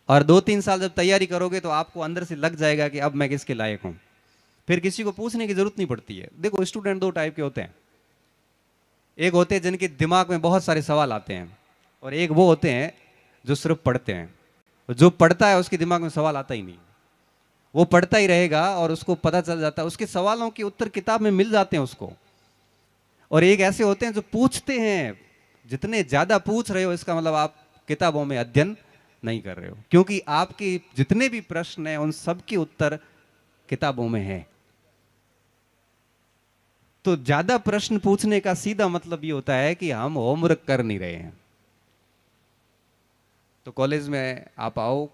Speaker 2: और 2-3 साल जब तैयारी करोगे तो आपको अंदर से लग जाएगा कि अब मैं किसके लायक हूं। फिर किसी को पूछने की जरूरत नहीं पड़ती है। देखो, स्टूडेंट 2 टाइप के होते हैं। एक होते हैं जिनके दिमाग में बहुत सारे सवाल आते हैं और एक वो होते हैं जो सिर्फ पढ़ते हैं। जो पढ़ता है उसके दिमाग में सवाल आता ही नहीं, वो पढ़ता ही रहेगा और उसको पता चल जाता है, उसके सवालों के उत्तर किताब में मिल जाते हैं उसको। और एक ऐसे होते हैं जो पूछते हैं। जितने ज्यादा पूछ रहे हो इसका मतलब आप किताबों में अध्ययन नहीं कर रहे हो, क्योंकि आपके जितने भी प्रश्न हैं उन सब के उत्तर किताबों में है। तो ज्यादा प्रश्न पूछने का सीधा मतलब ये होता है कि हम होमवर्क कर नहीं रहे हैं। तो कॉलेज में आप आओ,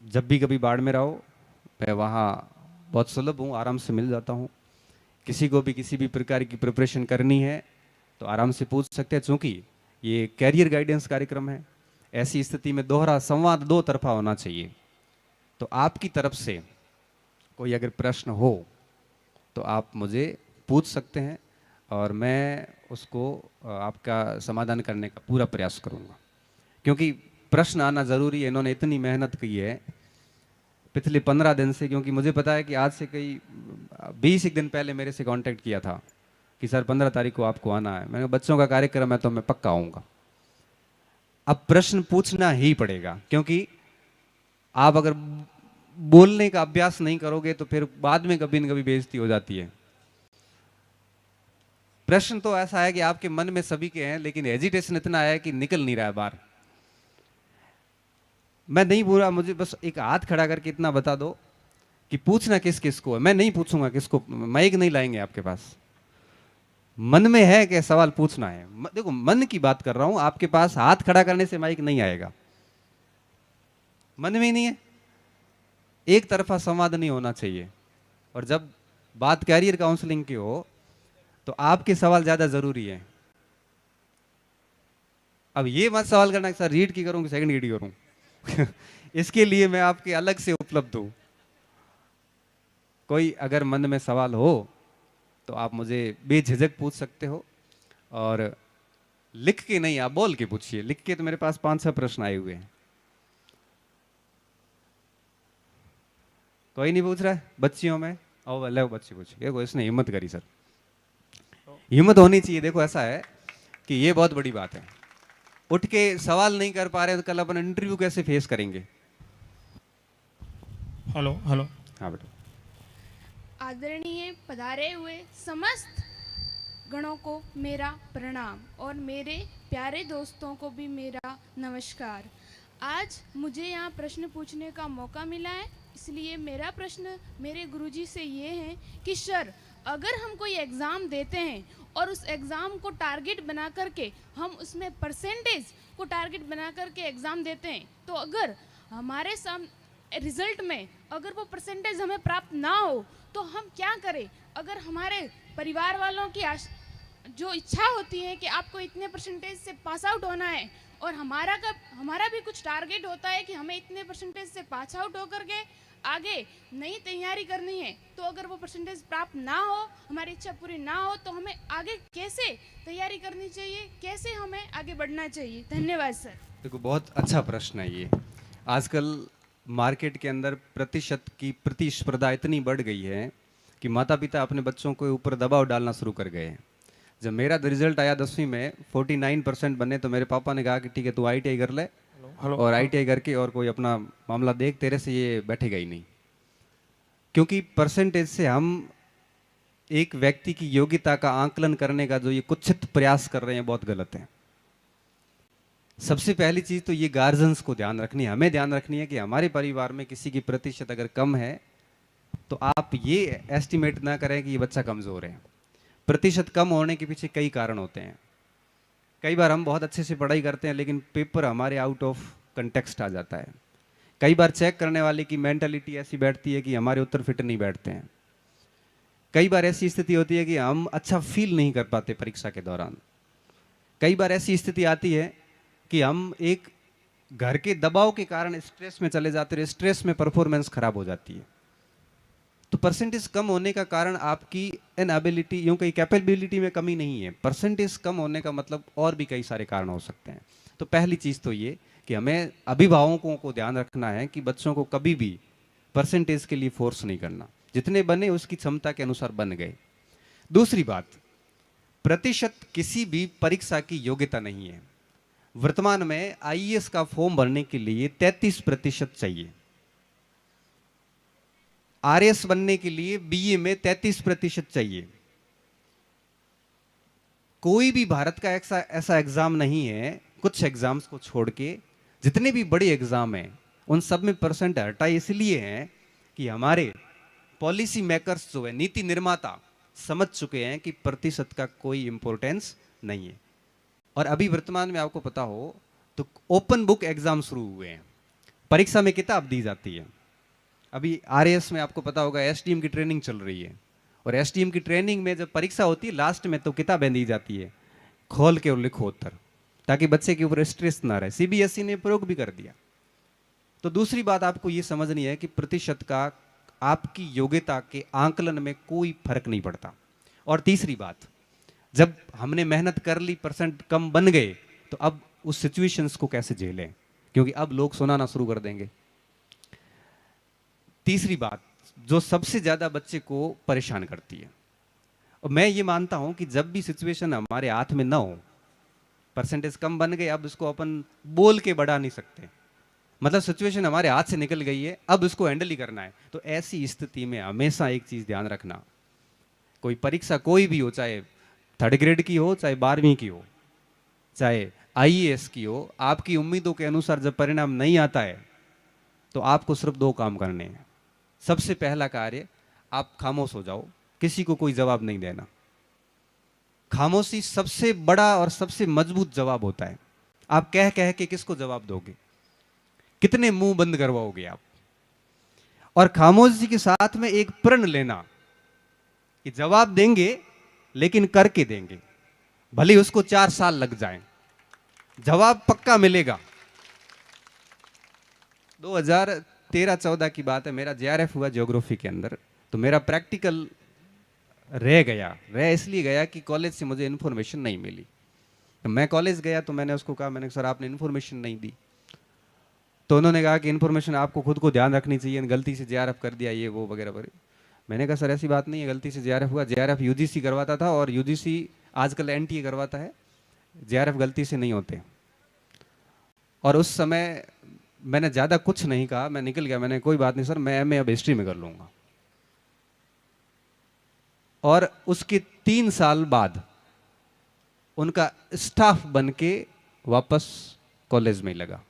Speaker 2: जब भी कभी बाड़मेर आओ, मैं वहाँ बहुत सुलभ हूँ, आराम से मिल जाता हूँ। किसी को भी किसी भी प्रकार की प्रिपरेशन करनी है तो आराम से पूछ सकते हैं। चूंकि ये कैरियर गाइडेंस कार्यक्रम है, ऐसी स्थिति में दोहरा संवाद 2 तरफा होना चाहिए। तो आपकी तरफ से कोई अगर प्रश्न हो तो आप मुझे पूछ सकते हैं और मैं उसको आपका समाधान करने का पूरा प्रयास करूंगा, क्योंकि प्रश्न आना जरूरी है। इन्होंने इतनी मेहनत की है पिछले 15 दिन से, क्योंकि मुझे पता है कि आज से कई 20 दिन पहले मेरे से कांटेक्ट किया था कि सर 15 तारीख को आपको आना है। मैंने कहा बच्चों का कार्यक्रम है तो मैं पक्का आऊँगा। अब प्रश्न पूछना ही पड़ेगा, क्योंकि आप अगर बोलने का अभ्यास नहीं करोगे तो फिर बाद में कभी न कभी बेइज्जती हो जाती है। प्रश्न तो ऐसा है कि आपके मन में सभी के हैं, लेकिन हेजिटेशन इतना है कि निकल नहीं रहा है बाहर। मैं नहीं बोल रहा, मुझे बस एक हाथ खड़ा करके इतना बता दो कि पूछना किस किस को है। मैं नहीं पूछूंगा किसको, माइक नहीं लाएंगे आपके पास। मन में है कि सवाल पूछना है, देखो मन की बात कर रहा हूं। आपके पास हाथ खड़ा करने से माइक नहीं आएगा, मन में ही नहीं है। एक तरफा संवाद नहीं होना चाहिए। और जब बात कैरियर काउंसलिंग की हो तो आपके सवाल ज्यादा जरूरी है। अब ये मत सवाल करना कि सर रीड की करूं कि सेकंड रीड की करूं इसके लिए मैं आपके अलग से उपलब्ध हूं। कोई अगर मन में सवाल हो तो आप मुझे बेझिझक पूछ सकते हो, और लिख के नहीं, आप बोल के पूछिए। लिख के तो मेरे पास 5-6 प्रश्न आए हुए हैं। कोई नहीं पूछ रहा है बच्चियों में? ओ ले बच्ची पूछी, देखो इसने हिम्मत करी सर। हिम्मत होनी चाहिए। देखो ऐसा है कि ये बहुत बड़ी बात है। उठ के सवाल नहीं कर पा रहे तो कल अपन इंटरव्यू कैसे फेस करेंगे?
Speaker 1: Hello hello.
Speaker 2: हाँ बेटा।
Speaker 3: आदरणीय पधारे हुए समस्त गणों को मेरा प्रणाम और मेरे प्यारे दोस्तों को भी मेरा नमस्कार। आज मुझे यहाँ प्रश्न पूछने का मौका मिला है, इसलिए मेरा प्रश्न मेरे गुरुजी से ये है कि सर, अगर हम कोई एग्ज़ाम देते हैं और उस एग्ज़ाम को टारगेट बना करके हम उसमें परसेंटेज को टारगेट बना करके एग्ज़ाम देते हैं, तो अगर हमारे रिजल्ट में अगर वो परसेंटेज हमें प्राप्त ना हो तो हम क्या करें? अगर हमारे परिवार वालों की जो इच्छा होती है कि आपको इतने परसेंटेज से पास आउट होना है और हमारा भी कुछ टारगेट होता है कि हमें इतने परसेंटेज से पास आउट होकर के आगे नई तैयारी करनी है, तो अगर वो परसेंटेज प्राप्त ना हो, हमारी इच्छा पूरी ना हो, तो हमें आगे कैसे तैयारी करनी चाहिए, कैसे हमें आगे बढ़ना चाहिए? धन्यवाद सर।
Speaker 2: देखो बहुत अच्छा प्रश्न है ये। आजकल मार्केट के अंदर प्रतिशत की प्रतिस्पर्धा इतनी बढ़ गई है कि माता पिता अपने बच्चों के ऊपर दबाव डालना शुरू कर गए हैं। जब मेरा रिजल्ट आया 10वीं में 49% बने तो मेरे पापा ने कहा कि ठीक है तू ITI कर ले, और ITI करके और कोई अपना मामला देख, तेरे से ये बैठेगा ही नहीं। क्योंकि परसेंटेज से हम एक व्यक्ति की योग्यता का आंकलन करने का जो ये कुत्सित प्रयास कर रहे हैं बहुत गलत है। सबसे पहली चीज तो ये गार्जियंस को ध्यान रखनी है, हमें ध्यान रखनी है कि हमारे परिवार में किसी की प्रतिशत अगर कम है तो आप ये एस्टिमेट ना करें कि ये बच्चा कमजोर है। प्रतिशत कम होने के पीछे कई कारण होते हैं। कई बार हम बहुत अच्छे से पढ़ाई करते हैं लेकिन पेपर हमारे आउट ऑफ कंटेक्स्ट आ जाता है। कई बार चेक करने वाले की मेंटालिटी ऐसी बैठती है कि हमारे उत्तर फिट नहीं बैठते हैं। कई बार ऐसी स्थिति होती है कि हम अच्छा फील नहीं कर पाते परीक्षा के दौरान। कई बार ऐसी स्थिति आती है कि हम एक घर के दबाव के कारण स्ट्रेस में चले जाते हैं, स्ट्रेस में परफॉर्मेंस खराब हो जाती है। तो परसेंटेज कम होने का कारण आपकी इनएबिलिटी, यूं कहीं कैपेबिलिटी में कमी नहीं है। परसेंटेज कम होने का मतलब और भी कई सारे कारण हो सकते हैं। तो पहली चीज तो ये कि हमें अभिभावकों को ध्यान रखना है कि बच्चों को कभी भी परसेंटेज के लिए फोर्स नहीं करना। जितने बने उसकी क्षमता के अनुसार बन गए। दूसरी बात, प्रतिशत किसी भी परीक्षा की योग्यता नहीं है। वर्तमान में IAS का फॉर्म भरने के लिए 33% चाहिए। RS बनने के लिए BA में 33% चाहिए। कोई भी भारत का ऐसा एग्जाम नहीं है, कुछ एग्जाम्स को छोड़ के जितने भी बड़े एग्जाम हैं उन सब में परसेंट हटाए इसलिए हैं कि हमारे पॉलिसी मेकर्स जो है, नीति निर्माता समझ चुके हैं कि प्रतिशत का कोई इंपॉर्टेंस नहीं है। और अभी वर्तमान में आपको पता हो तो ओपन बुक एग्जाम शुरू हुए हैं। परीक्षा में किताब दी जाती है। अभी RAS में आपको पता होगा SDM की ट्रेनिंग चल रही है, और SDM की ट्रेनिंग में जब परीक्षा होती है लास्ट में तो किताबें दी जाती है, खोल के और लिखो उत्तर, ताकि बच्चे के ऊपर स्ट्रेस ना रहे। CBSE ने प्रयोग भी कर दिया। तो दूसरी बात आपको ये समझनी है कि प्रतिशत का आपकी योग्यता के आंकलन में कोई फर्क नहीं पड़ता। और तीसरी बात, जब हमने मेहनत कर ली, परसेंट कम बन गए, तो अब उस सिचुएशंस को कैसे झेलें, क्योंकि अब लोग सुनाना शुरू कर देंगे। तीसरी बात जो सबसे ज्यादा बच्चे को परेशान करती है, और मैं ये मानता हूं कि जब भी सिचुएशन हमारे हाथ में ना हो, परसेंटेज कम बन गए, अब इसको अपन बोल के बढ़ा नहीं सकते, मतलब सिचुएशन हमारे हाथ से निकल गई है, अब इसको हैंडल ही करना है। तो ऐसी स्थिति में हमेशा एक चीज ध्यान रखना, कोई परीक्षा कोई भी हो, चाहे 3rd ग्रेड की हो, चाहे 12वीं की हो, चाहे IAS की हो, आपकी उम्मीदों के अनुसार जब परिणाम नहीं आता है तो आपको सिर्फ 2 काम करने हैं। सबसे पहला कार्य, आप खामोश हो जाओ, किसी को कोई जवाब नहीं देना। खामोशी सबसे बड़ा और सबसे मजबूत जवाब होता है। आप कह कह के किसको जवाब दोगे, कितने मुंह बंद करवाओगे आप। और खामोशी के साथ में एक प्रण लेना कि जवाब देंगे लेकिन करके देंगे, भले उसको 4 साल लग जाए, जवाब पक्का मिलेगा। 2013-14 की बात है, मेरा जेआरएफ हुआ ज्योग्राफी के अंदर। तो मेरा प्रैक्टिकल रह इसलिए गया कि कॉलेज से मुझे इन्फॉर्मेशन नहीं मिली। तो मैं कॉलेज गया तो मैंने उसको कहा, मैंने सर आपने इन्फॉर्मेशन नहीं दी। तो उन्होंने कहा कि इन्फॉर्मेशन आपको खुद को ध्यान रखनी चाहिए, गलती से जेआरएफ कर दिया ये वो वगैरह वगैरह। मैंने कहा सर ऐसी बात नहीं है, गलती से जेआरएफ हुआ। जेआरएफ यूजीसी करवाता था और यूजीसी आजकल एनटीए करवाता है, जेआरएफ गलती से नहीं होते। और उस समय मैंने ज़्यादा कुछ नहीं कहा, मैं निकल गया। मैंने कोई बात नहीं सर, मैं एमए अब हिस्ट्री में कर लूँगा। और उसके 3 साल बाद उनका स्टाफ बन के वापस कॉलेज में लगा।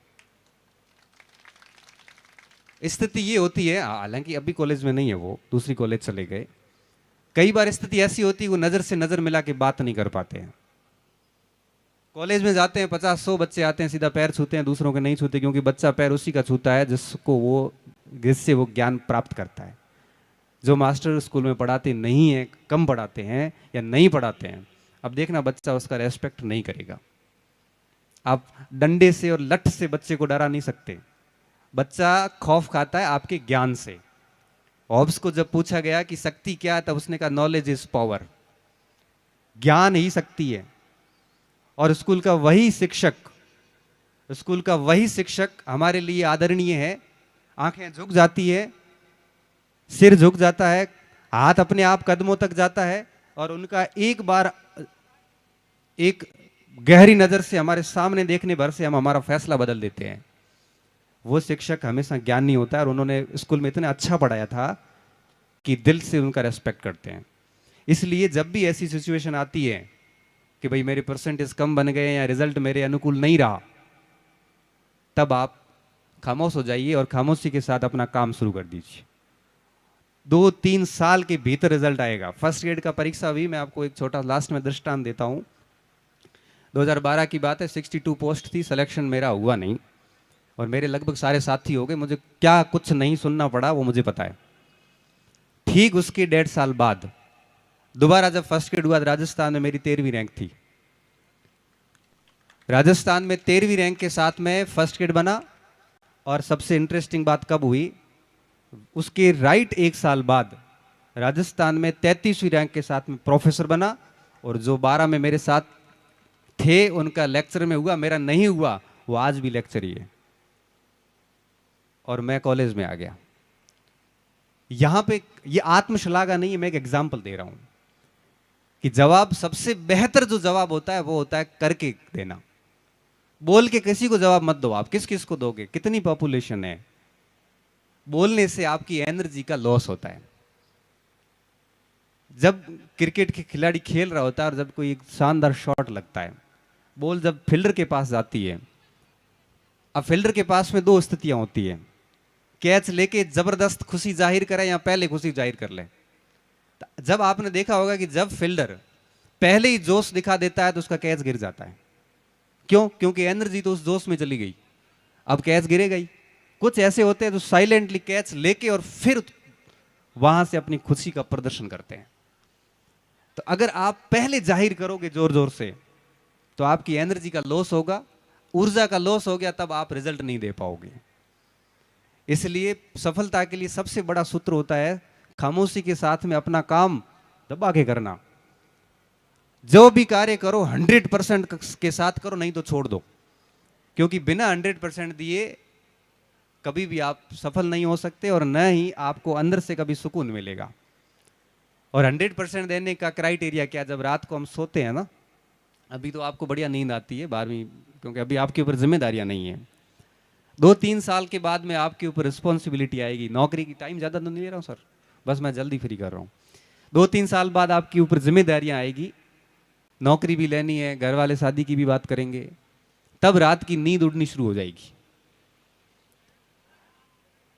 Speaker 2: स्थिति ये होती है, हालांकि अभी कॉलेज में नहीं है, वो दूसरी कॉलेज चले गए। कई बार स्थिति ऐसी होती है वो नज़र से नज़र मिला के बात नहीं कर पाते हैं। कॉलेज में जाते हैं, 50-100 बच्चे आते हैं, सीधा पैर छूते हैं, दूसरों के नहीं छूते, क्योंकि बच्चा पैर उसी का छूता है जिससे वो ज्ञान प्राप्त करता है। जो मास्टर स्कूल में पढ़ाते नहीं है, कम पढ़ाते हैं या नहीं पढ़ाते हैं, अब देखना बच्चा उसका रेस्पेक्ट नहीं करेगा। आप डंडे से और लठ से बच्चे को डरा नहीं सकते। बच्चा खौफ खाता है आपके ज्ञान से। हॉब्स को जब पूछा गया कि शक्ति क्या है, तब उसने कहा नॉलेज इज पावर, ज्ञान ही शक्ति है। और स्कूल का वही शिक्षक हमारे लिए आदरणीय है। आंखें झुक जाती है, सिर झुक जाता है, हाथ अपने आप कदमों तक जाता है, और उनका एक बार एक गहरी नजर से हमारे सामने देखने भर से हम हमारा फैसला बदल देते हैं। वो शिक्षक हमेशा ज्ञानी होता है, और उन्होंने स्कूल में इतना अच्छा पढ़ाया था कि दिल से उनका रेस्पेक्ट करते हैं। इसलिए जब भी ऐसी सिचुएशन आती है कि भाई मेरे परसेंटेज कम बन गए या रिजल्ट मेरे अनुकूल नहीं रहा, तब आप खामोश हो जाइए और खामोशी के साथ अपना काम शुरू कर दीजिए। 2-3 साल के भीतर रिजल्ट आएगा। फर्स्ट ग्रेड का परीक्षा भी, मैं आपको एक छोटा लास्ट में दृष्टांत देता हूँ। 2012 की बात है, 62 पोस्ट थी, सिलेक्शन मेरा हुआ नहीं, और मेरे लगभग सारे साथी हो गए। मुझे क्या कुछ नहीं सुनना पड़ा वो मुझे पता है। ठीक उसके 1.5 साल बाद दोबारा जब फर्स्ट ग्रेड हुआ, राजस्थान में मेरी 13वीं रैंक थी। राजस्थान में 13वीं रैंक के साथ में फर्स्ट ग्रेड बना। और सबसे इंटरेस्टिंग बात कब हुई, उसके राइट 1 साल बाद राजस्थान में 33वीं रैंक के साथ में प्रोफेसर बना। और जो 12 में मेरे साथ थे उनका लेक्चर में हुआ, मेरा नहीं हुआ, वो आज भी लेक्चर ही है। और मैं कॉलेज में आ गया। यहां पे ये आत्मश्लाघा नहीं है, मैं एक एग्जाम्पल दे रहा हूं कि जवाब, सबसे बेहतर जो जवाब होता है वो होता है करके देना। बोल के किसी को जवाब मत दो। आप किस किस को दोगे, कितनी पॉपुलेशन है, बोलने से आपकी एनर्जी का लॉस होता है। जब क्रिकेट के खिलाड़ी खेल रहा होता है और जब कोई एक शानदार शॉट लगता है, बॉल जब फील्डर के पास जाती है, अब फील्डर के पास में 2 स्थितियां होती है, कैच लेके जबरदस्त खुशी जाहिर करे या पहले खुशी जाहिर कर ले। जब आपने देखा होगा कि जब फील्डर पहले ही जोश दिखा देता है तो उसका कैच गिर जाता है। क्यों? क्योंकि एनर्जी तो उस जोश में चली गई, अब कैच गिरेगा ही। कुछ ऐसे होते हैं जो साइलेंटली कैच लेके और फिर वहां से अपनी खुशी का प्रदर्शन करते हैं। तो अगर आप पहले जाहिर करोगे जोर जोर से, तो आपकी एनर्जी का लॉस होगा, ऊर्जा का लॉस हो गया, तब आप रिजल्ट नहीं दे पाओगे। इसलिए सफलता के लिए सबसे बड़ा सूत्र होता है खामोशी के साथ में अपना काम दबा के करना। जो भी कार्य करो 100% के साथ करो, नहीं तो छोड़ दो। क्योंकि बिना 100% दिए कभी भी आप सफल नहीं हो सकते, और न ही आपको अंदर से कभी सुकून मिलेगा। और 100% देने का क्राइटेरिया क्या? जब रात को हम सोते हैं ना, अभी तो आपको बढ़िया नींद आती है 12वीं, क्योंकि अभी आपके ऊपर जिम्मेदारियां नहीं है। 2-3 साल के बाद में आपके ऊपर रिस्पॉन्सिबिलिटी आएगी। नौकरी की टाइम ज़्यादा तो नहीं ले रहा हूँ सर, बस मैं जल्दी फ्री कर रहा हूँ। 2-3 साल बाद आपके ऊपर जिम्मेदारियां आएगी, नौकरी भी लेनी है, घर वाले शादी की भी बात करेंगे, तब रात की नींद उड़नी शुरू हो जाएगी।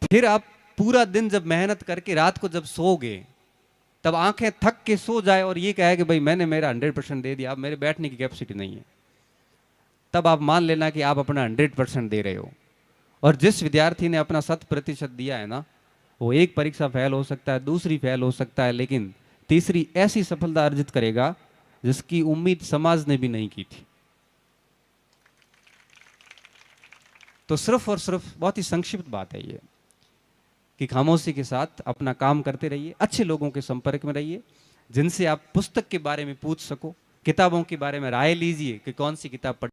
Speaker 2: फिर आप पूरा दिन जब मेहनत करके रात को जब सोओगे, तब आंखें थक के सो जाए और ये कहे कि भाई मैंने मेरा 100% दे दिया, अब मेरे बैठने की कैपेसिटी नहीं है, तब आप मान लेना कि आप अपना 100% दे रहे हो। और जिस विद्यार्थी ने अपना 100% दिया है ना, वो एक परीक्षा फेल हो सकता है, दूसरी फेल हो सकता है, लेकिन तीसरी ऐसी सफलता अर्जित करेगा जिसकी उम्मीद समाज ने भी नहीं की थी। तो सिर्फ और सिर्फ बहुत ही संक्षिप्त बात है ये कि खामोशी के साथ अपना काम करते रहिए, अच्छे लोगों के संपर्क में रहिए जिनसे आप पुस्तक के बारे में पूछ सको, किताबों के बारे में राय लीजिए कि कौन सी किताब पढ़